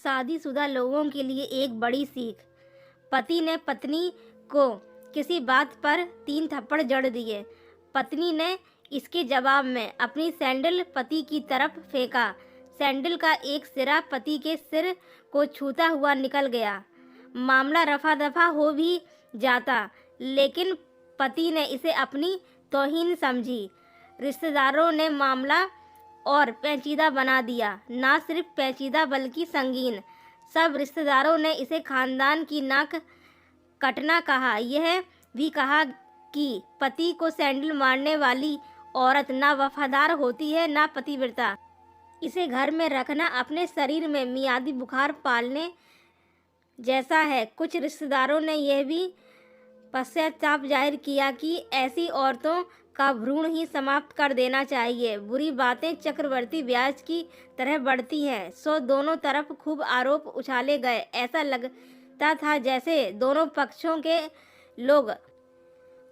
शादीशुदा लोगों के लिए एक बड़ी सीख। पति ने पत्नी को किसी बात पर 3 थप्पड़ जड़ दिए। पत्नी ने इसके जवाब में अपनी सैंडल पति की तरफ फेंका। सैंडल का एक सिरा पति के सिर को छूता हुआ निकल गया। मामला रफा दफा हो भी जाता, लेकिन पति ने इसे अपनी तौहीन समझी। रिश्तेदारों ने मामला और पेचीदा बना दिया। ना सिर्फ पेचीदा बल्कि संगीन। सब रिश्तेदारों ने इसे खानदान की नाक कटना कहा। यह भी कहा कि पति को सैंडल मारने वाली औरत ना वफादार होती है ना पतिव्रता। इसे घर में रखना अपने शरीर में मियादी बुखार पालने जैसा है। कुछ रिश्तेदारों ने यह भी पश्चाताप जाहिर किया कि ऐसी औरतों का भ्रूण ही समाप्त कर देना चाहिए। बुरी बातें चक्रवर्ती ब्याज की तरह बढ़ती हैं। सो दोनों तरफ खूब आरोप उछाले गए। ऐसा लगता था जैसे दोनों पक्षों के लोग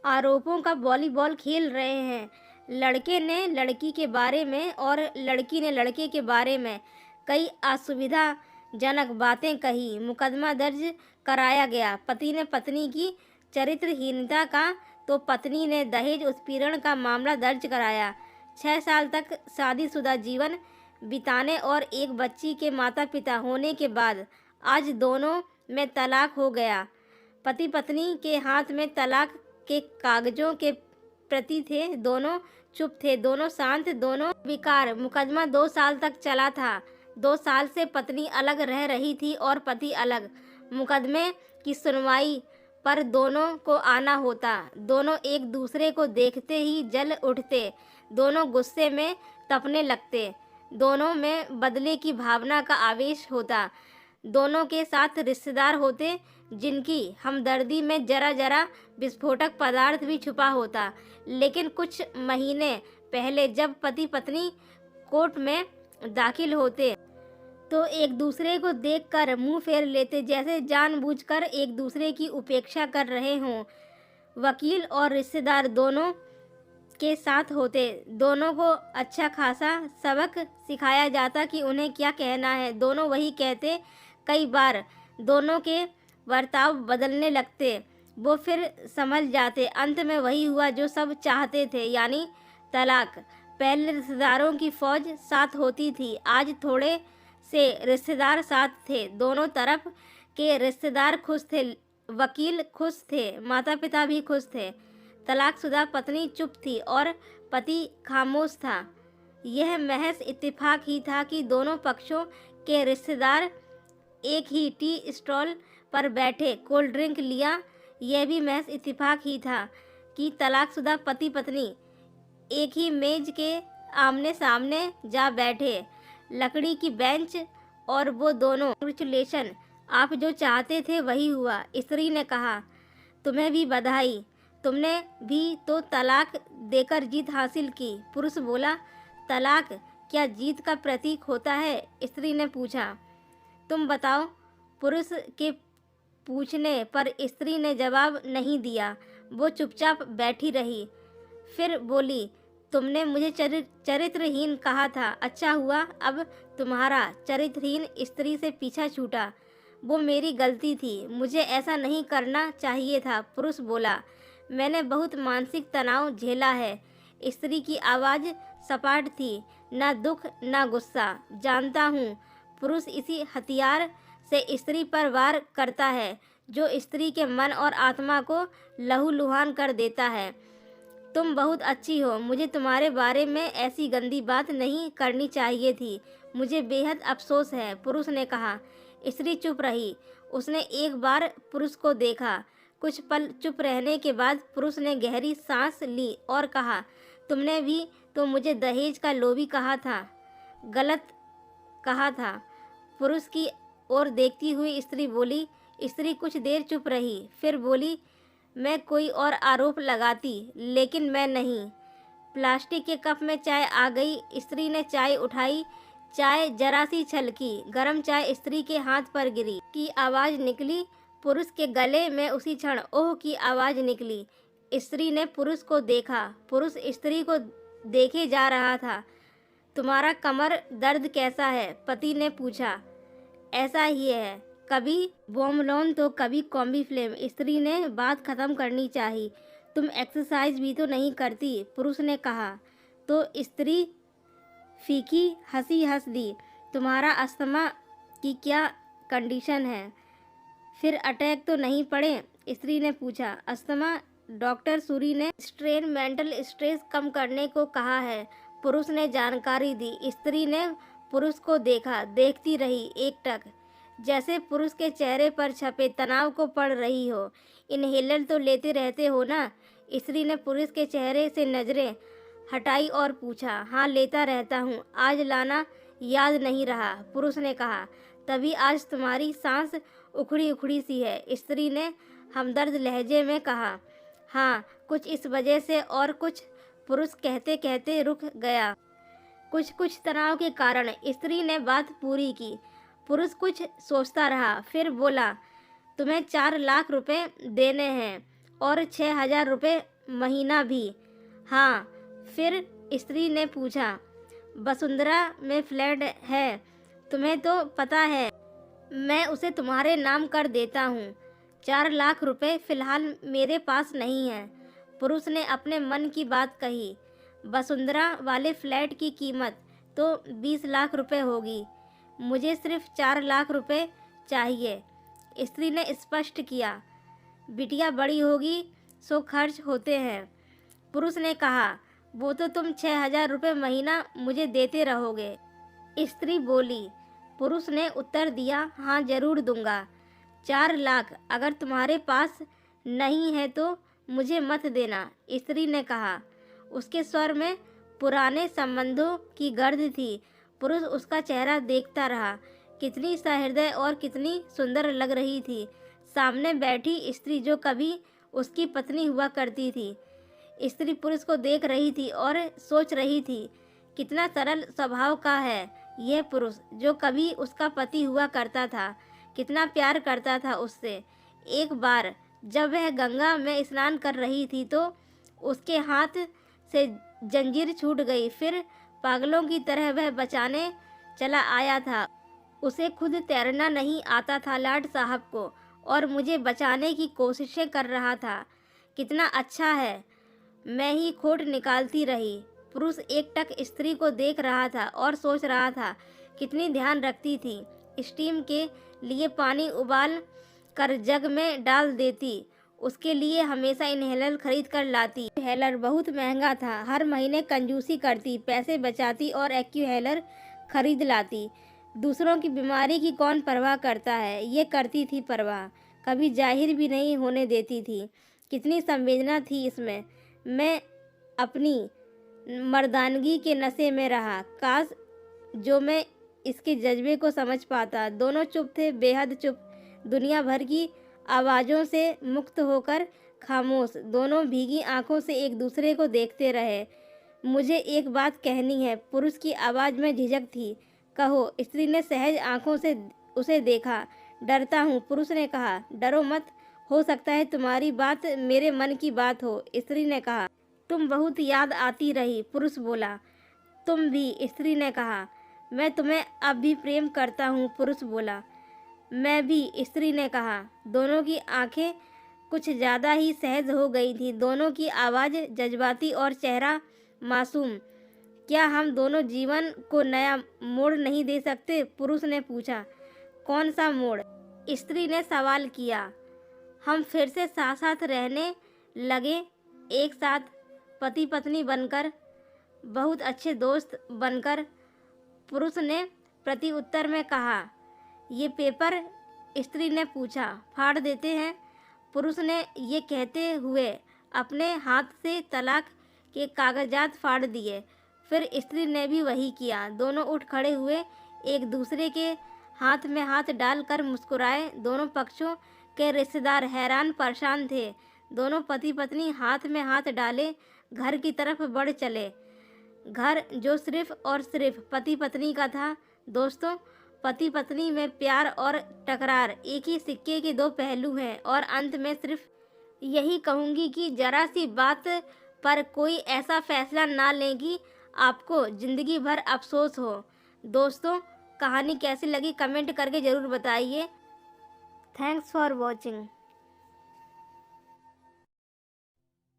आरोपों का वॉलीबॉल खेल रहे हैं। लड़के ने लड़की के बारे में और लड़की ने लड़के के बारे में कई असुविधाजनक बातें कही। मुकदमा दर्ज कराया गया। पति ने पत्नी की चरित्रहीनता का तो पत्नी ने दहेज उत्पीड़न का मामला दर्ज कराया। 6 साल तक शादीशुदा जीवन बिताने और एक बच्ची के माता पिता होने के बाद आज दोनों में तलाक हो गया। पति पत्नी के हाथ में तलाक के कागजों के प्रति थे। दोनों चुप थे, दोनों शांत, दोनों विकार। मुकदमा 2 साल तक चला था। 2 साल से पत्नी अलग रह रही थी और पति अलग। मुकदमे की सुनवाई पर दोनों को आना होता। दोनों एक दूसरे को देखते ही जल उठते। दोनों गुस्से में तपने लगते। दोनों में बदले की भावना का आवेश होता। दोनों के साथ रिश्तेदार होते जिनकी हमदर्दी में जरा जरा विस्फोटक पदार्थ भी छुपा होता। लेकिन कुछ महीने पहले जब पति पत्नी कोर्ट में दाखिल होते तो एक दूसरे को देखकर मुंह फेर लेते, जैसे जानबूझकर एक दूसरे की उपेक्षा कर रहे हों। वकील और रिश्तेदार दोनों के साथ होते। दोनों को अच्छा खासा सबक सिखाया जाता कि उन्हें क्या कहना है। दोनों वही कहते। कई बार दोनों के बर्ताव बदलने लगते। वो फिर संभल जाते। अंत में वही हुआ जो सब चाहते थे, यानी तलाक। पहले रिश्तेदारों की फौज साथ होती थी, आज थोड़े से रिश्तेदार साथ थे। दोनों तरफ के रिश्तेदार खुश थे, वकील खुश थे, माता पिता भी खुश थे। तलाकशुदा पत्नी चुप थी और पति खामोश था। यह महज इत्तेफाक ही था कि दोनों पक्षों के रिश्तेदार एक ही टी स्टॉल पर बैठे कोल्ड ड्रिंक लिया। यह भी महज इत्तेफाक ही था कि तलाकशुदा पति पत्नी एक ही मेज के आमने सामने जा बैठे। लकड़ी की बेंच और वो दोनों। कांग्रेचुलेशन, आप जो चाहते थे वही हुआ। स्त्री ने कहा, तुम्हें भी बधाई, तुमने भी तो तलाक देकर जीत हासिल की। पुरुष बोला, तलाक क्या जीत का प्रतीक होता है? स्त्री ने पूछा। तुम बताओ। पुरुष के पूछने पर स्त्री ने जवाब नहीं दिया। वो चुपचाप बैठी रही। फिर बोली, तुमने मुझे चरित्रहीन कहा था। अच्छा हुआ अब तुम्हारा चरित्रहीन स्त्री से पीछा छूटा। वो मेरी गलती थी, मुझे ऐसा नहीं करना चाहिए था। पुरुष बोला, मैंने बहुत मानसिक तनाव झेला है। स्त्री की आवाज़ सपाट थी, ना दुख ना गुस्सा। जानता हूँ। पुरुष इसी हथियार से स्त्री पर वार करता है जो स्त्री के मन और आत्मा को लहूलुहान कर देता है। तुम बहुत अच्छी हो। मुझे तुम्हारे बारे में ऐसी गंदी बात नहीं करनी चाहिए थी। मुझे बेहद अफसोस है। पुरुष ने कहा। स्त्री चुप रही। उसने एक बार पुरुष को देखा। कुछ पल चुप रहने के बाद पुरुष ने गहरी सांस ली और कहा, तुमने भी तो मुझे दहेज का लोभी कहा था। गलत कहा था। पुरुष की ओर देखती हुई स्त्री बोली। स्त्री कुछ देर चुप रही, फिर बोली, मैं कोई और आरोप लगाती, लेकिन मैं नहीं। प्लास्टिक के कप में चाय आ गई। स्त्री ने चाय उठाई। चाय जरा सी छलकी। गर्म चाय स्त्री के हाथ पर गिरी की आवाज़ निकली। पुरुष के गले में उसी क्षण ओह की आवाज़ निकली। स्त्री ने पुरुष को देखा। पुरुष स्त्री को देखे जा रहा था। तुम्हारा कमर दर्द कैसा है? पति ने पूछा। ऐसा ही है, कभी वॉर्मलोन तो कभी कॉम्बी फ्लेम। स्त्री ने बात खत्म करनी चाहिए। तुम एक्सरसाइज भी तो नहीं करती, पुरुष ने कहा। तो स्त्री फीकी हंसी हंस दी। तुम्हारा अस्थमा की क्या कंडीशन है? फिर अटैक तो नहीं पड़े? स्त्री ने पूछा। अस्थमा, डॉक्टर सूरी ने स्ट्रेन मेंटल स्ट्रेस कम करने को कहा है, पुरुष ने जानकारी दी। स्त्री ने पुरुष को देखा, देखती रही एकटक, जैसे पुरुष के चेहरे पर छपे तनाव को पढ़ रही हो। इनहेलर तो लेते रहते हो ना? स्त्री ने पुरुष के चेहरे से नजरें हटाई और पूछा। हाँ, लेता रहता हूँ, आज लाना याद नहीं रहा, पुरुष ने कहा। तभी आज तुम्हारी सांस उखड़ी उखड़ी सी है, स्त्री ने हमदर्द लहजे में कहा। हाँ, कुछ इस वजह से और कुछ, पुरुष कहते कहते रुक गया। कुछ तनाव के कारण, स्त्री ने बात पूरी की। पुरुष कुछ सोचता रहा, फिर बोला, तुम्हें 4 लाख रुपए देने हैं और 6,000 रुपये महीना भी। हाँ। फिर स्त्री ने पूछा, वसुंधरा में फ्लैट है, तुम्हें तो पता है, मैं उसे तुम्हारे नाम कर देता हूँ। 4 लाख रुपए फिलहाल मेरे पास नहीं है, पुरुष ने अपने मन की बात कही। वसुंधरा वाले फ्लैट की कीमत तो 20 लाख रुपए होगी, मुझे सिर्फ 4 लाख रुपए चाहिए, स्त्री ने स्पष्ट किया। बिटिया बड़ी होगी सो खर्च होते हैं, पुरुष ने कहा। वो तो तुम 6,000 रुपये महीना मुझे देते रहोगे, स्त्री बोली। पुरुष ने उत्तर दिया, हाँ जरूर दूंगा। 4 लाख अगर तुम्हारे पास नहीं है तो मुझे मत देना, स्त्री ने कहा। उसके स्वर में पुराने संबंधों की गर्द थी। पुरुष उसका चेहरा देखता रहा। कितनी सहृदय और कितनी सुंदर लग रही थी सामने बैठी स्त्री, जो कभी उसकी पत्नी हुआ करती थी। स्त्री पुरुष को देख रही थी और सोच रही थी, कितना सरल स्वभाव का है यह पुरुष, जो कभी उसका पति हुआ करता था। कितना प्यार करता था उससे। एक बार जब वह गंगा में स्नान कर रही थी तो उसके हाथ से जंजीर छूट गई, फिर पागलों की तरह वह बचाने चला आया था। उसे खुद तैरना नहीं आता था लाट साहब को, और मुझे बचाने की कोशिशें कर रहा था। कितना अच्छा है, मैं ही खोट निकालती रही। पुरुष एकटक स्त्री को देख रहा था और सोच रहा था, कितनी ध्यान रखती थी। स्टीम के लिए पानी उबाल कर जग में डाल देती, उसके लिए हमेशा इनहेलर खरीद कर लाती। इनहेलर बहुत महंगा था, हर महीने कंजूसी करती, पैसे बचाती और एक्यूहेलर खरीद लाती। दूसरों की बीमारी की कौन परवाह करता है, ये करती थी परवाह, कभी जाहिर भी नहीं होने देती थी। कितनी संवेदना थी इसमें। मैं अपनी मर्दानगी के नशे में रहा, काश जो मैं इसके जज्बे को समझ पाता। दोनों चुप थे, बेहद चुप, दुनिया भर की आवाज़ों से मुक्त होकर खामोश। दोनों भीगी आंखों से एक दूसरे को देखते रहे। मुझे एक बात कहनी है, पुरुष की आवाज़ में झिझक थी। कहो, स्त्री ने सहज आंखों से उसे देखा। डरता हूँ, पुरुष ने कहा। डरो मत, हो सकता है तुम्हारी बात मेरे मन की बात हो, स्त्री ने कहा। तुम बहुत याद आती रही, पुरुष बोला। तुम भी, स्त्री ने कहा। मैं तुम्हें अब भी प्रेम करता हूँ, पुरुष बोला। मैं भी, स्त्री ने कहा। दोनों की आंखें कुछ ज़्यादा ही सहज हो गई थी, दोनों की आवाज़ जज्बाती और चेहरा मासूम। क्या हम दोनों जीवन को नया मोड़ नहीं दे सकते, पुरुष ने पूछा। कौन सा मोड़, स्त्री ने सवाल किया। हम फिर से साथ साथ रहने लगे, एक साथ पति पत्नी बनकर, बहुत अच्छे दोस्त बनकर, पुरुष ने प्रति उत्तर में कहा। ये पेपर, स्त्री ने पूछा, फाड़ देते हैं, पुरुष ने ये कहते हुए अपने हाथ से तलाक के कागजात फाड़ दिए। फिर स्त्री ने भी वही किया। दोनों उठ खड़े हुए, एक दूसरे के हाथ में हाथ डालकर मुस्कुराए। दोनों पक्षों के रिश्तेदार हैरान परेशान थे। दोनों पति पत्नी हाथ में हाथ डाले घर की तरफ बढ़ चले। घर जो सिर्फ और सिर्फ पति पत्नी का था। दोस्तों, पति पत्नी में प्यार और टकरार एक ही सिक्के के दो पहलू हैं। और अंत में सिर्फ यही कहूँगी कि जरा सी बात पर कोई ऐसा फैसला ना लें कि आपको ज़िंदगी भर अफसोस हो। दोस्तों, कहानी कैसी लगी कमेंट करके ज़रूर बताइए। Thanks for watching.